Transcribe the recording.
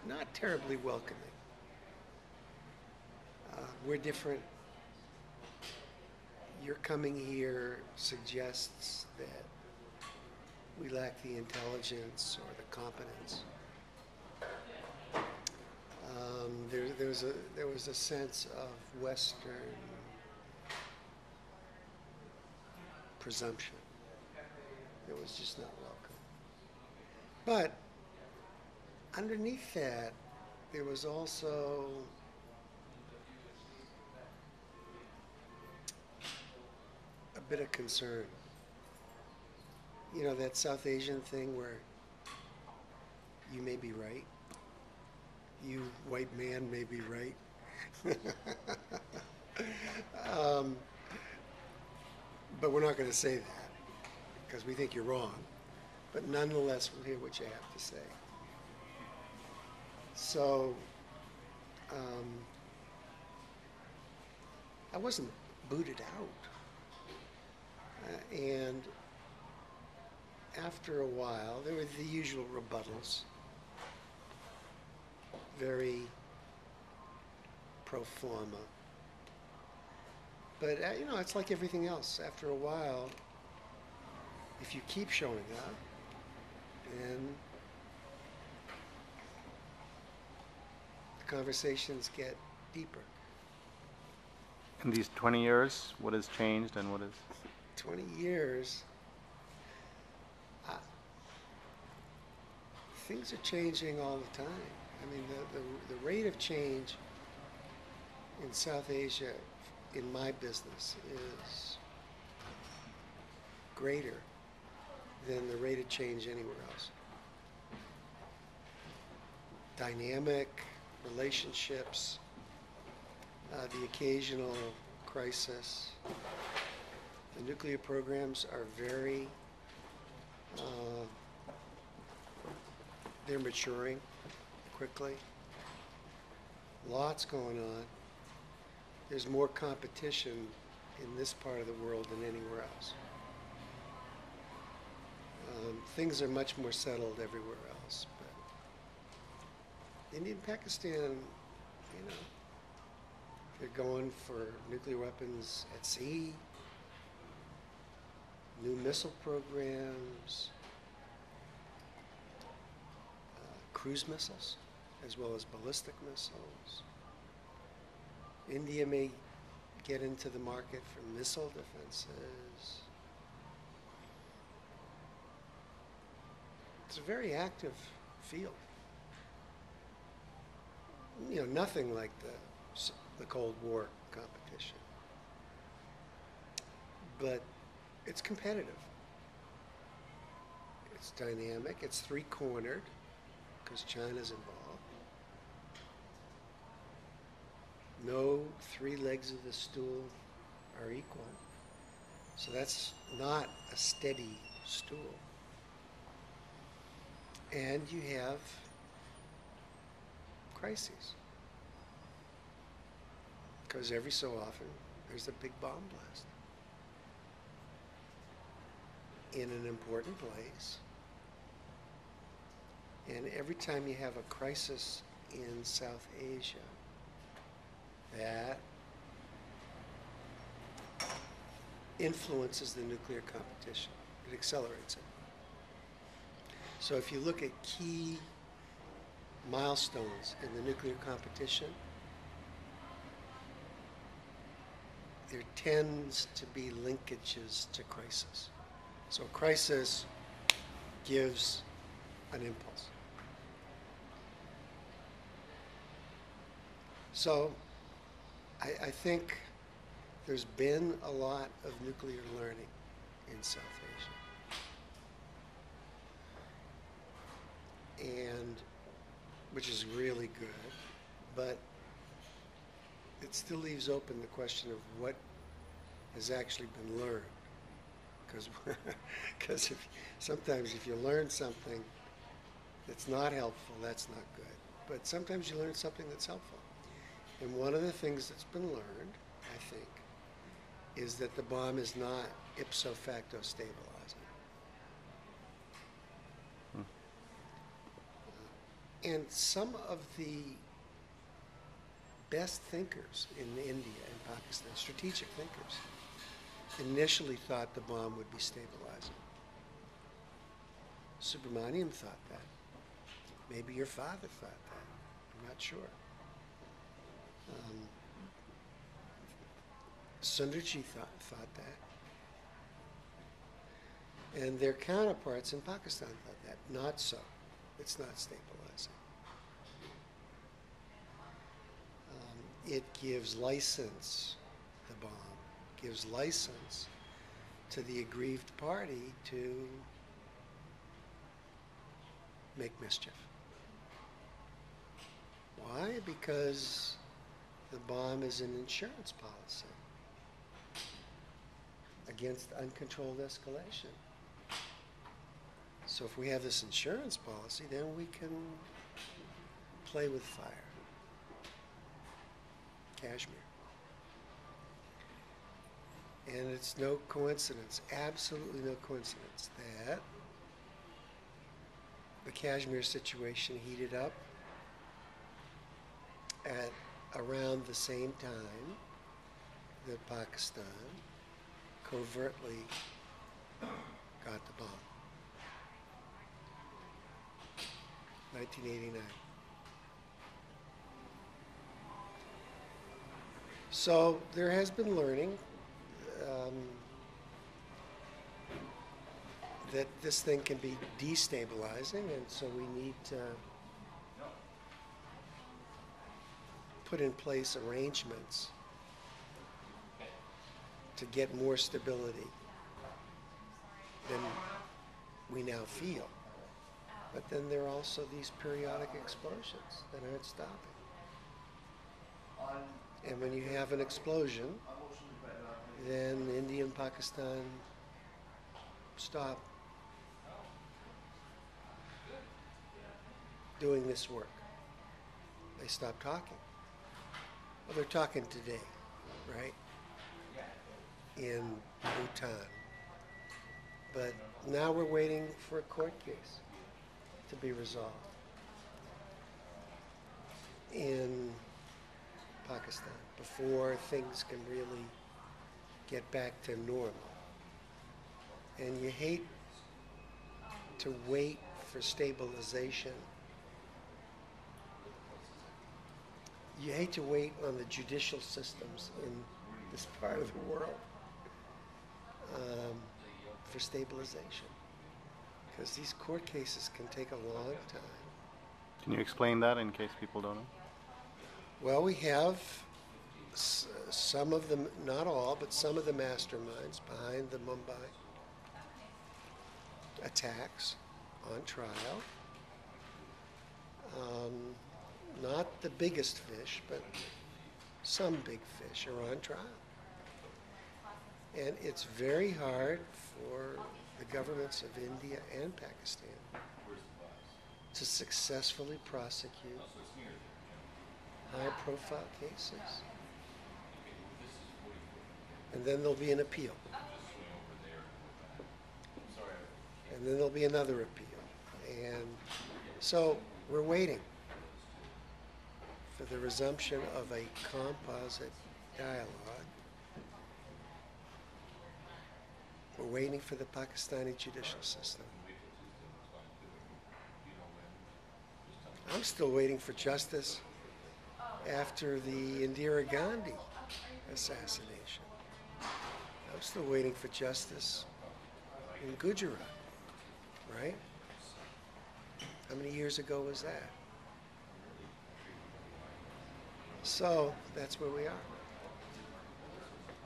not terribly welcoming. We're different. Your coming here suggests that we lack the intelligence or the competence. There was a sense of Western presumption that was just not welcome. But underneath that, there was also a bit of concern. You know, that South Asian thing where you may be right, you white man may be right. But we're not going to say that because we think you're wrong. But nonetheless, we'll hear what you have to say. So I wasn't booted out. And after a while, there were the usual rebuttals, very pro forma. But, you know, it's like everything else. After a while, if you keep showing up, then the conversations get deeper. In these 20 years, what has changed and what is? 20 years, things are changing all the time. I mean, the rate of change in South Asia in my business is greater than the rate of change anywhere else. Dynamic relationships, the occasional crisis. The nuclear programs are very, they're maturing quickly. Lots going on. There's more competition in this part of the world than anywhere else. Things are much more settled everywhere else, but India and Pakistan, you know, they're going for nuclear weapons at sea, new missile programs, cruise missiles, as well as ballistic missiles. India may get into the market for missile defenses. It's a very active field. You know, nothing like the Cold War competition. But it's competitive. It's dynamic. It's three-cornered because China's involved. No three legs of the stool are equal. So that's not a steady stool. And you have crises. Because every so often, there's a big bomb blast in an important place. And every time you have a crisis in South Asia, that influences the nuclear competition. It accelerates it. So if you look at key milestones in the nuclear competition, there tends to be linkages to crisis. So crisis gives an impulse. So I think there's been a lot of nuclear learning in South Asia, and which is really good, but it still leaves open the question of what has actually been learned. Because sometimes if you learn something that's not helpful, that's not good. But sometimes you learn something that's helpful. And one of the things that's been learned, I think, is that the bomb is not ipso facto stabilizing. And some of the best thinkers in India and Pakistan, strategic thinkers, initially thought the bomb would be stabilizing. Subramanian thought that. Maybe your father thought that. I'm not sure. Sundarji thought that. And their counterparts in Pakistan thought that. Not so. It's not stabilizing. It gives license, the bomb, gives license to the aggrieved party to make mischief. Why? Because the bomb is an insurance policy against uncontrolled escalation. So if we have this insurance policy, then we can play with fire. Kashmir. And it's no coincidence, absolutely no coincidence, that the Kashmir situation heated up at around the same time that Pakistan covertly got the bomb. 1989. So there has been learning that this thing can be destabilizing, and so we need to put in place arrangements to get more stability than we now feel. But then there are also these periodic explosions that aren't stopping. And when you have an explosion, then India and Pakistan stop doing this work. They stop talking. Well, they're talking today, right? In Bhutan. But now we're waiting for a court case to be resolved in Pakistan before things can really get back to normal. And you hate to wait for stabilization. You hate to wait on the judicial systems in this part of the world for stabilization, because these court cases can take a long time. Can you explain that in case people don't know? Well, we have some of them, not all, but some of the masterminds behind the Mumbai attacks on trial. Not the biggest fish, but some big fish are on trial. And it's very hard for the governments of India and Pakistan to successfully prosecute high-profile cases. And then there'll be an appeal. And then there'll be another appeal. And so we're waiting for the resumption of a composite dialogue. We're waiting for the Pakistani judicial system. I'm still waiting for justice after the Indira Gandhi assassination. I'm still waiting for justice in Gujarat, right? How many years ago was that? So that's where we are.